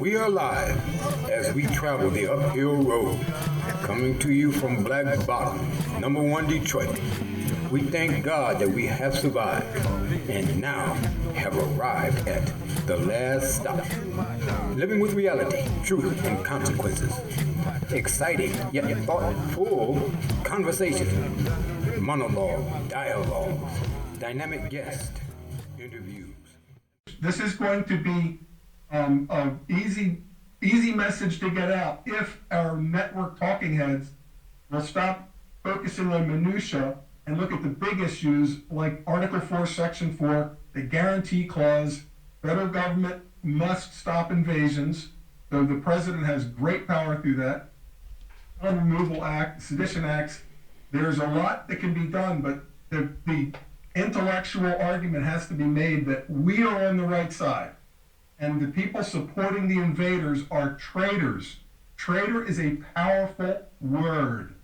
We are live as we travel the uphill road, coming to you from Black Bottom, #1 Detroit. We thank God that we have survived and now have arrived at the last stop. Living with reality, truth, and consequences. Exciting yet thoughtful conversations, monologue, dialogues, dynamic guests, interviews. This is going to be an easy message to get out if our network talking heads will stop focusing on minutia and look at the big issues like Article 4, Section 4, the guarantee clause. Federal government must stop invasions, though the president has great power through that. Removal Act, Sedition Acts. There's a lot that can be done, but the intellectual argument has to be made that we are on the right side. And the people supporting the invaders are traitors. Traitor is a powerful word.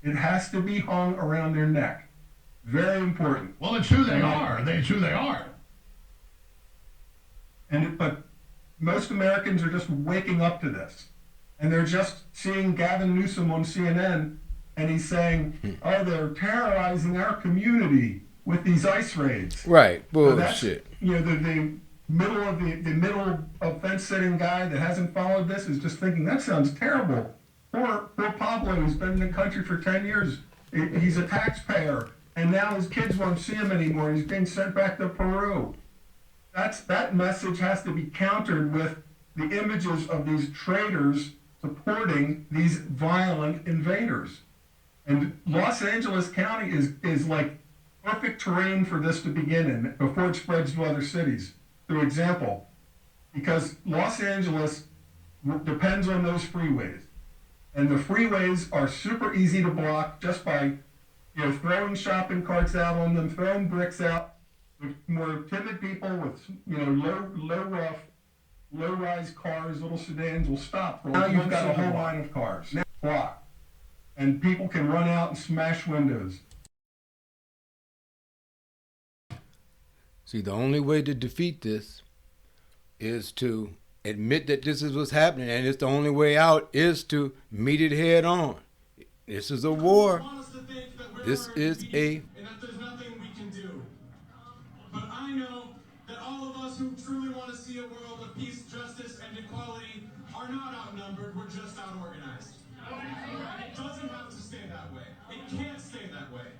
It has to be hung around their neck. Very important. Well, it's who they are. It's who they are. But most Americans are just waking up to this. And they're just seeing Gavin Newsom on CNN, and he's saying, oh, they're terrorizing our community with these ICE raids. Right, bullshit. So the middle of fence sitting guy that hasn't followed this is just thinking that sounds terrible. Poor Pablo, who's been in the country for 10 years. He's a taxpayer, and now his kids won't see him anymore. He's being sent back to Peru. That message has to be countered with the images of these traitors supporting these violent invaders. And Los Angeles County is like perfect terrain for this to begin in before it spreads to other cities. For example, because Los Angeles depends on those freeways. And the freeways are super easy to block just by throwing shopping carts out on them, throwing bricks out. With more timid people with low-rise cars, little sedans will stop. Now you've got a whole line of cars blocked, and people can run out and smash windows. See, the only way to defeat this is to admit that this is what's happening, and it's the only way out is to meet it head on. This is a war. This is a... And that there's nothing we can do. But I know that all of us who truly want to see a world of peace, justice, and equality are not outnumbered, we're just out-organized. It doesn't have to stay that way. It can't stay that way.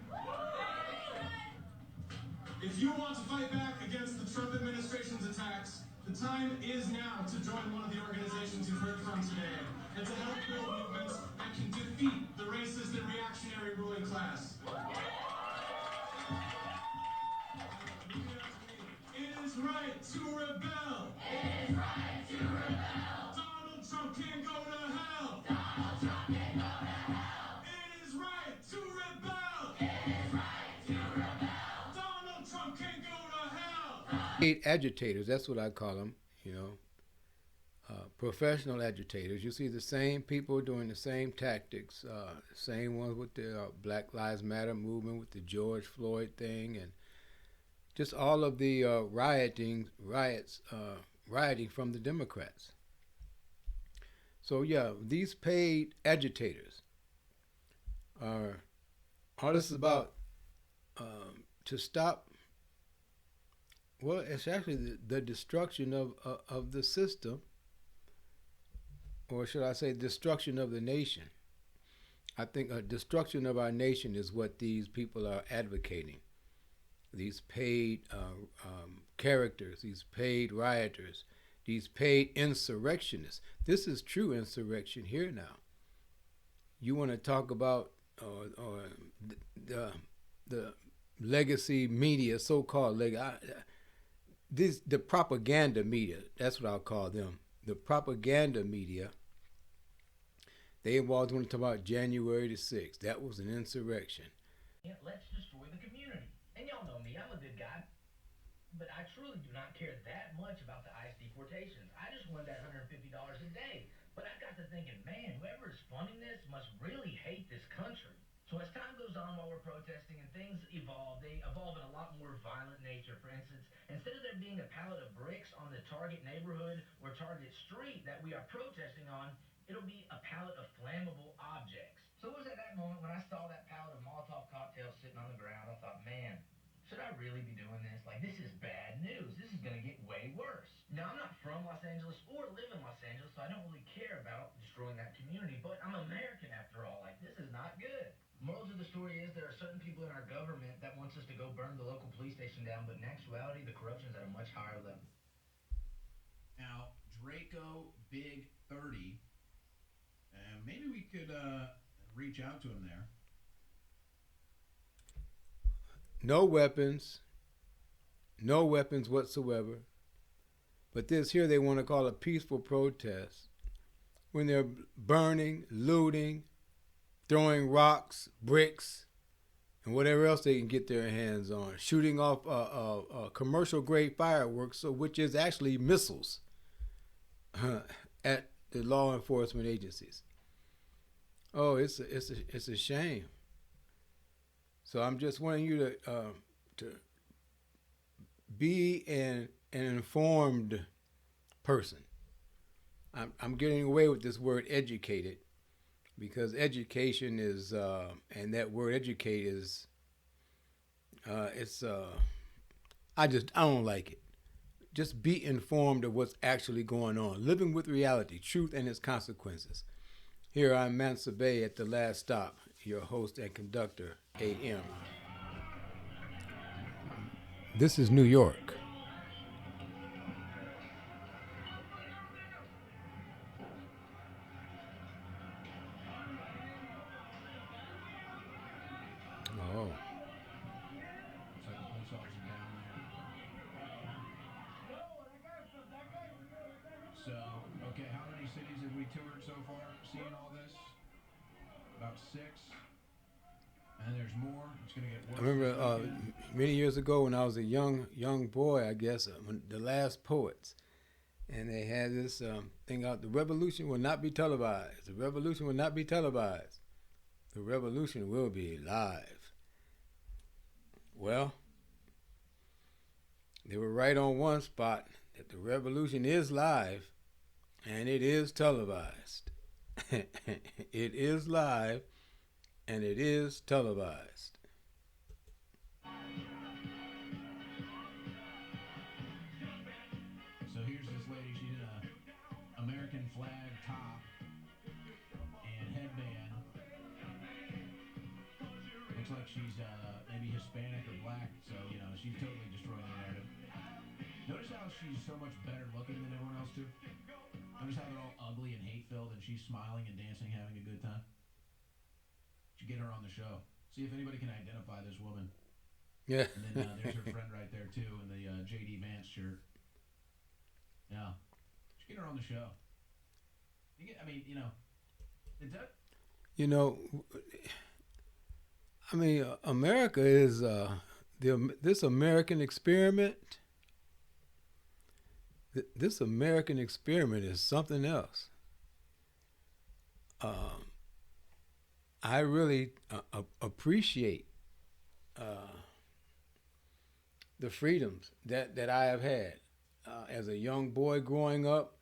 If you want to fight back against the Trump administration's attacks, the time is now to join one of the organizations you've heard from today and to help build movements that can defeat the racist and reactionary ruling class. It is right to rebel. It is right to rebel. Donald Trump can go to hell. Donald Trump can go to hell. It is right to rebel. It is right to rebel. Donald Trump can go to hell. Agitators, that's what I call them, professional agitators. You see the same people doing the same tactics, same ones with the Black Lives Matter movement, with the George Floyd thing, and just all of the rioting from the Democrats. So yeah, these paid agitators are all this is about to stop. Well, it's actually the destruction of the system, or should I say destruction of the nation. I think a destruction of our nation is what these people are advocating. These paid characters, these paid rioters, these paid insurrectionists. This is true insurrection here now. You want to talk about the legacy media, so-called the propaganda media, that's what I'll call them. The propaganda media, they always want to talk about January the 6th. That was an insurrection. Yeah, let's destroy the community. And y'all know me, I'm a good guy. But I truly do not care that much about the ICE deportations. I just wanted that $150 a day. But I got to thinking, man, whoever is funding this must really hate this country. So as time goes on while we're protesting and things evolve, they evolve in a lot more violent nature. For instance, Instead of there being a pallet of bricks on the target neighborhood or target street that we are protesting on, it'll be a pallet of flammable objects. So it was at that moment when I saw that pallet of Molotov cocktails sitting on the ground, I thought, man, should I really be doing this? Like, this is bad news. This is going to get way worse. Now, I'm not from Los Angeles or live in Los Angeles, so I don't really care about destroying that community, but I'm American after all. Like, this is not good. Moral to the story is there are certain people in our government that wants us to go burn the local police station down, but in actuality, the corruption is at a much higher level. Now, Draco Big 30, maybe we could reach out to him there. No weapons whatsoever. But this here they want to call a peaceful protest when they're burning, looting, throwing rocks, bricks, and whatever else they can get their hands on, shooting off commercial grade fireworks, which is actually missiles at the law enforcement agencies. Oh, it's a shame. So I'm just wanting you to be an informed person. I'm getting away with this word educated because education is and that word educate is I don't like it. Just be informed of what's actually going on. Living with reality, truth and its consequences. Here I'm Mansa Bay at the last stop, your host and conductor, AM. This is New York. Oh. Looks like the police officer down there. So, okay, how many cities have we toured so far seeing all this? About 6. And there's more. It's going to get worse. I remember many years ago when I was a young boy, I guess, when the last poets, and they had this thing out: the revolution will not be televised. The revolution will not be televised. The revolution will be live. Well, they were right on one spot, that the revolution is live, and it is televised. It is live, and it is televised. So here's this lady. She's in a American flag top and headband. Looks like she's maybe Hispanic or black. So, you know, she's totally destroying the narrative. Notice how she's so much better looking than everyone else, too? Notice how they're all ugly and hate-filled, and she's smiling and dancing, having a good time? Should get her on the show. See if anybody can identify this woman. Yeah. And then there's her friend right there, too, in the J.D. Vance shirt. Yeah. Should get her on the show. America is this American experiment. This American experiment is something else. I really appreciate the freedoms that I have had as a young boy growing up.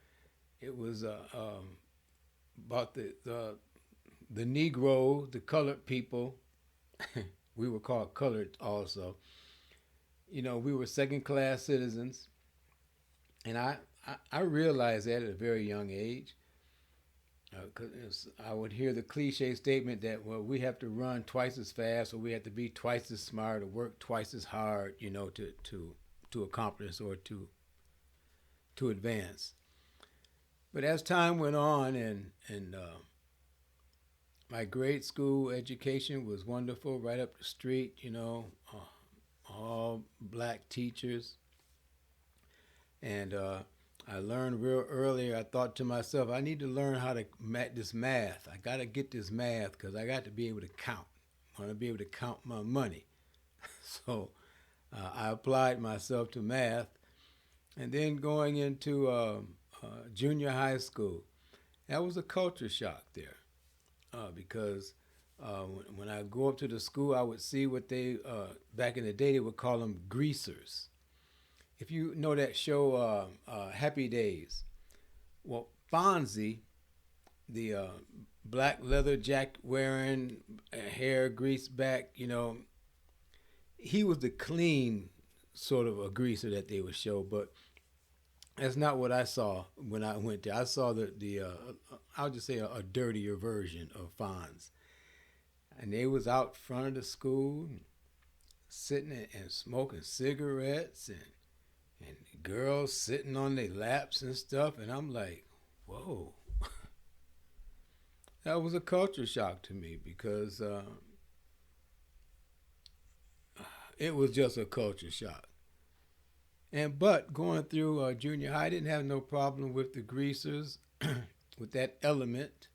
It was about the Negro, the colored people. We were called colored also. You know, we were second-class citizens, and I realized that at a very young age. Because I would hear the cliche statement that, well, we have to run twice as fast, or we have to be twice as smart, or work twice as hard, you know, to accomplish or to advance. But as time went on, and my grade school education was wonderful, right up the street, you know, all black teachers, and I learned real early. I thought to myself, I need to learn how to this math. I got to get this math because I got to be able to count. I want to be able to count my money. So I applied myself to math. And then going into junior high school, that was a culture shock there because when I go up to the school, I would see what they, back in the day, they would call them greasers. if you know that show, Happy Days, well, Fonzie, the black leather jacket wearing, hair greased back, he was the clean sort of a greaser that they would show, but that's not what I saw when I went there. I saw the I'll just say a dirtier version of Fonz, and they was out front of the school, sitting and smoking cigarettes, and girls sitting on their laps and stuff, and I'm like, whoa. That was a culture shock to me because it was just a culture shock. But going through junior high, I didn't have no problem with the greasers, with that element.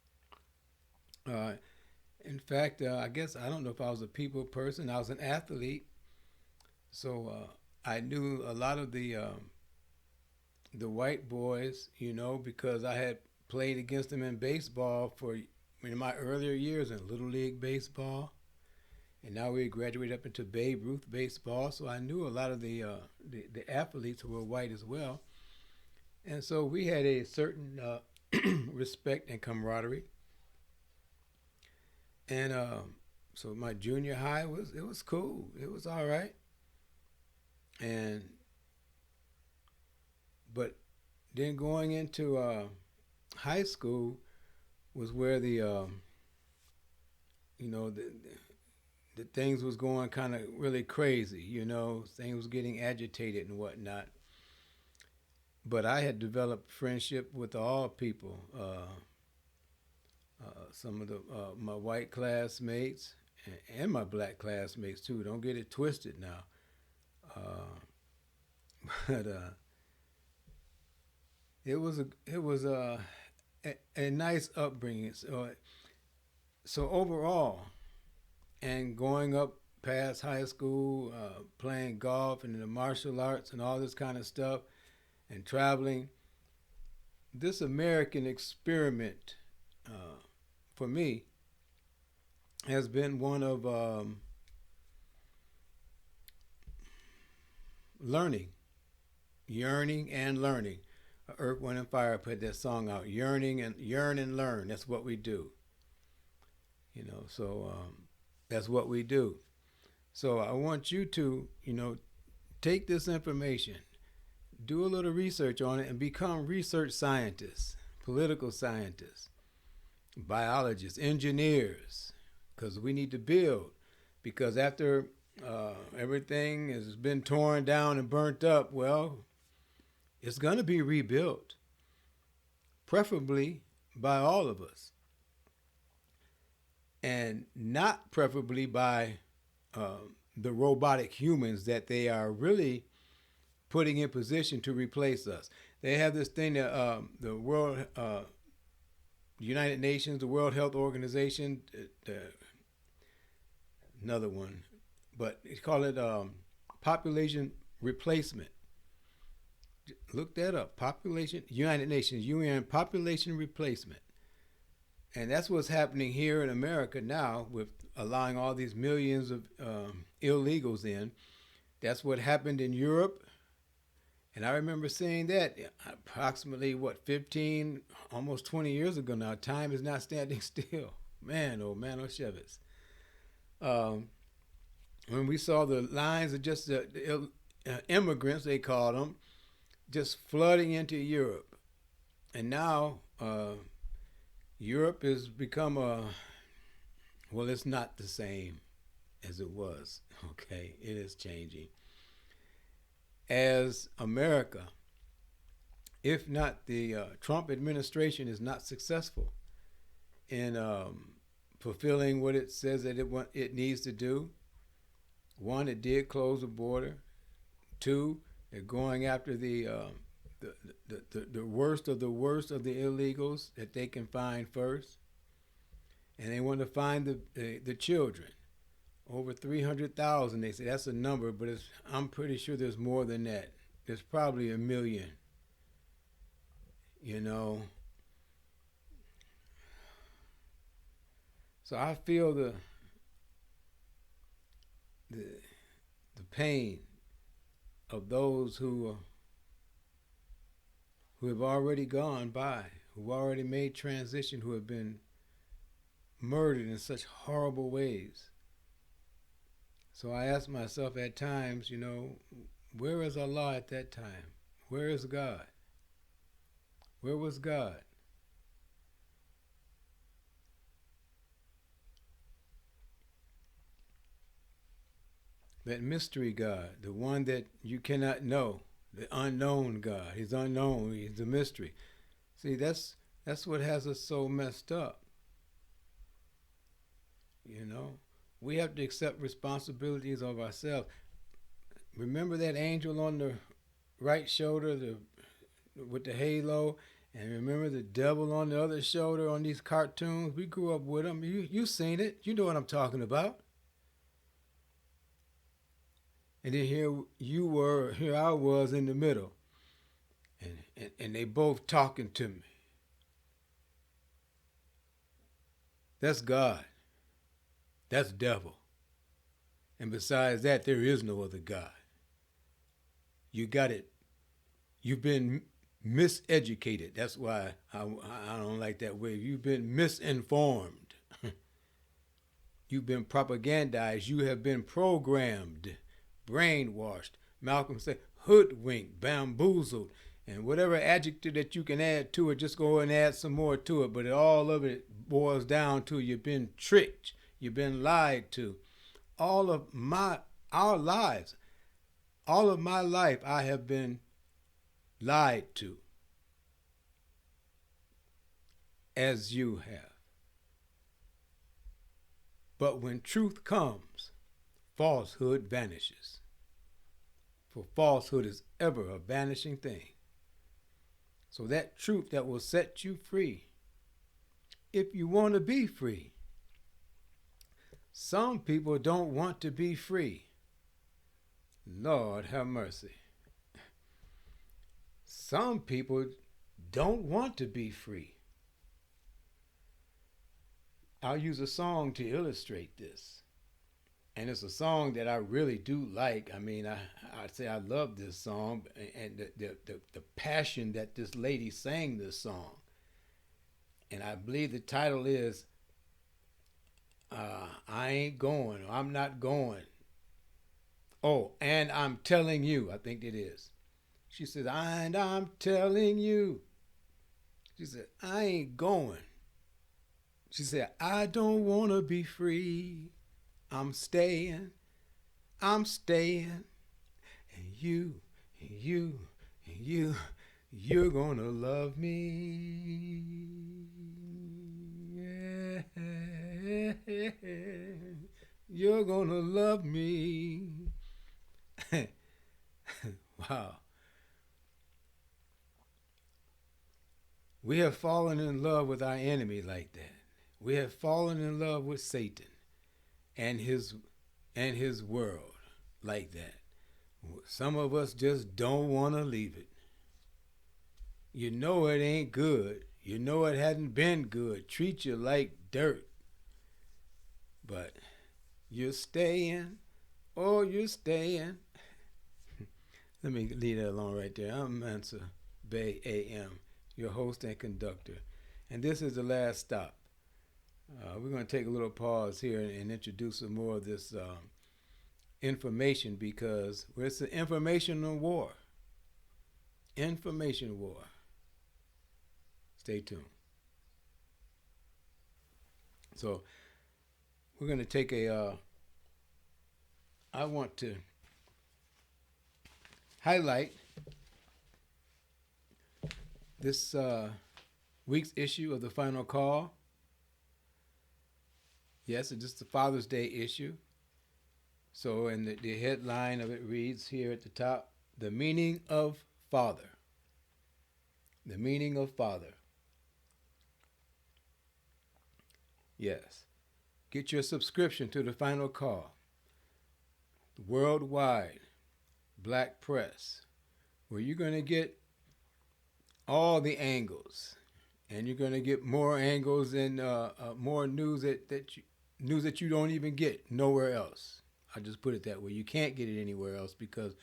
In fact, I guess I don't know if I was a people person. I was an athlete, so I knew a lot of the white boys, because I had played against them in baseball in my earlier years in Little League baseball. And now we graduated up into Babe Ruth baseball, so I knew a lot of the athletes who were white as well. And so we had a certain respect and camaraderie. And so my junior high was cool. It was all right. But then going into high school was where the things was going kind of really crazy, things was getting agitated and whatnot. But I had developed friendship with all people, some of my white classmates and my black classmates too. Don't get it twisted now. But it was a nice upbringing. So overall, and going up past high school, playing golf and the martial arts and all this kind of stuff, and traveling, this American experiment for me has been one of learning, yearning and learning. Earth, Wind, and Fire put that song out, yearn and learn. That's what we do. So that's what we do. So I want you to, take this information, do a little research on it, and become research scientists, political scientists, biologists, engineers, because we need to build. Because after everything has been torn down and burnt up, well, it's going to be rebuilt, preferably by all of us. And not preferably by the robotic humans that they are really putting in position to replace us. They have this thing that the World, United Nations, the World Health Organization, another one, but they call it population replacement. Look that up. United Nations, UN population replacement. And that's what's happening here in America now with allowing all these millions of illegals in. That's what happened in Europe. And I remember seeing that approximately, 15, almost 20 years ago now. Time is not standing still. Man, oh Shevitz. When we saw the lines of just the immigrants, they called them, just flooding into Europe. And now Europe has become it's not the same as it was, okay? It is changing. As America, if not the Trump administration is not successful in fulfilling what it says that it needs to do. One, it did close the border. Two, they're going after the worst of the illegals that they can find first. And they want to find the children. Over 300,000, they say. That's a number, but I'm pretty sure there's more than that. There's probably 1 million. So I feel the pain of those who have already gone by, who already made transition, who have been murdered in such horrible ways. So I ask myself at times, where is Allah at that time? Where is God? Where was God? That mystery God, the one that you cannot know, the unknown God. He's unknown. He's a mystery. See, that's what has us so messed up. We have to accept responsibilities of ourselves. Remember that angel on the right shoulder, with the halo, and remember the devil on the other shoulder on these cartoons? We grew up with them. You seen it. You know what I'm talking about. And then here I was in the middle, and they both talking to me. That's God. That's devil. And besides that, there is no other God. You got it. You've been miseducated. That's why I don't like that word. You've been misinformed. You've been propagandized. You have been programmed, brainwashed. Malcolm said, hoodwinked, bamboozled, and whatever adjective that you can add to it, just go and add some more to it. But all of it boils down to you've been tricked. You've been lied to. Our lives, all of my life, I have been lied to, as you have. But when truth comes, falsehood vanishes. For falsehood is ever a vanishing thing. So that truth that will set you free, if you want to be free. Some people don't want to be free. Lord have mercy. Some people don't want to be free. I'll use a song to illustrate this. And it's a song that I really do like. I mean, I'd say I love this song, and the passion that this lady sang this song. And I believe the title is I Ain't Going, or I'm Not Going. Oh, and I'm telling you, I think it is. She said, and I'm telling you. She said, I ain't going. She said, I don't want to be free. I'm staying. I'm staying. And you're gonna love me. Yeah. You're gonna love me. Wow. We have fallen in love with our enemy like that. We have fallen in love with Satan and his world like that. Some of us just don't want to leave it. You know it ain't good. You know it hadn't been good. Treat you like dirt. But you're staying. Oh, you're staying. Let me leave that alone right there. I'm Mansa Bay AM, your host and conductor. And this is the last stop. We're going to take a little pause here and introduce some more of this information, because it's an informational war. Information war. Stay tuned. So we're going to take I want to highlight this week's issue of the Final Call. Yes, it's just the Father's Day issue. So, and the headline of it reads here at the top, The Meaning of Father. The meaning of Father. Yes. Get your subscription to the Final Call. Worldwide Black Press, where you're going to get all the angles, and you're going to get more angles and more news that you don't even get nowhere else. I just put it that way. You can't get it anywhere else because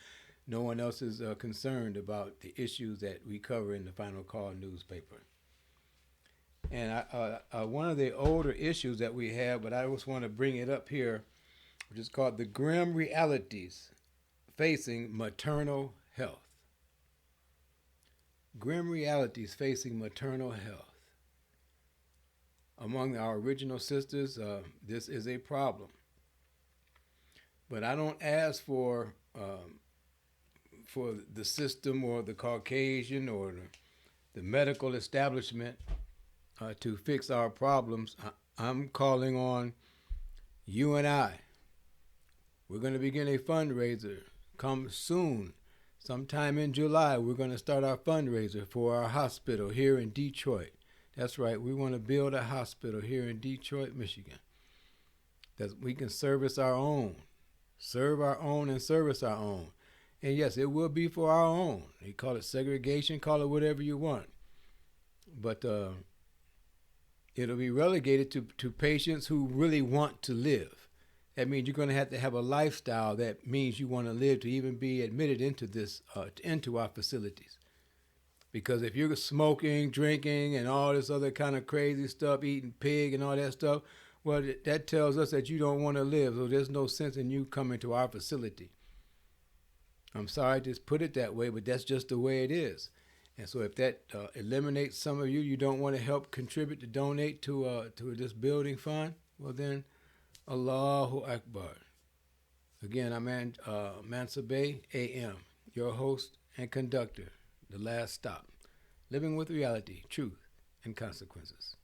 no one else is concerned about the issues that we cover in the Final Call newspaper. And one of the older issues that we have, but I just want to bring it up here, which is called the grim realities facing maternal health. Grim realities facing maternal health. Among our original sisters, this is a problem. But I don't ask for the system or the Caucasian or the medical establishment to fix our problems. I'm calling on you and I. We're going to begin a fundraiser. Come soon. Sometime in July, we're going to start our fundraiser for our hospital here in Detroit. That's right. We want to build a hospital here in Detroit, Michigan, that we can service our own. Serve our own and service our own. And yes, it will be for our own. You call it segregation, call it whatever you want. But it'll be relegated to patients who really want to live. That means you're going to have a lifestyle that means you want to live to even be admitted into our facilities. Because if you're smoking, drinking, and all this other kind of crazy stuff, eating pig and all that stuff, well, that tells us that you don't want to live. So there's no sense in you coming to our facility. I'm sorry to put it that way, but that's just the way it is. And so if that eliminates some of you, you don't want to help contribute to donate to this building fund, well then, Allahu Akbar. Again, I'm Mansa Bey, AM, your host and conductor, The Last Stop, living with reality, truth, and consequences.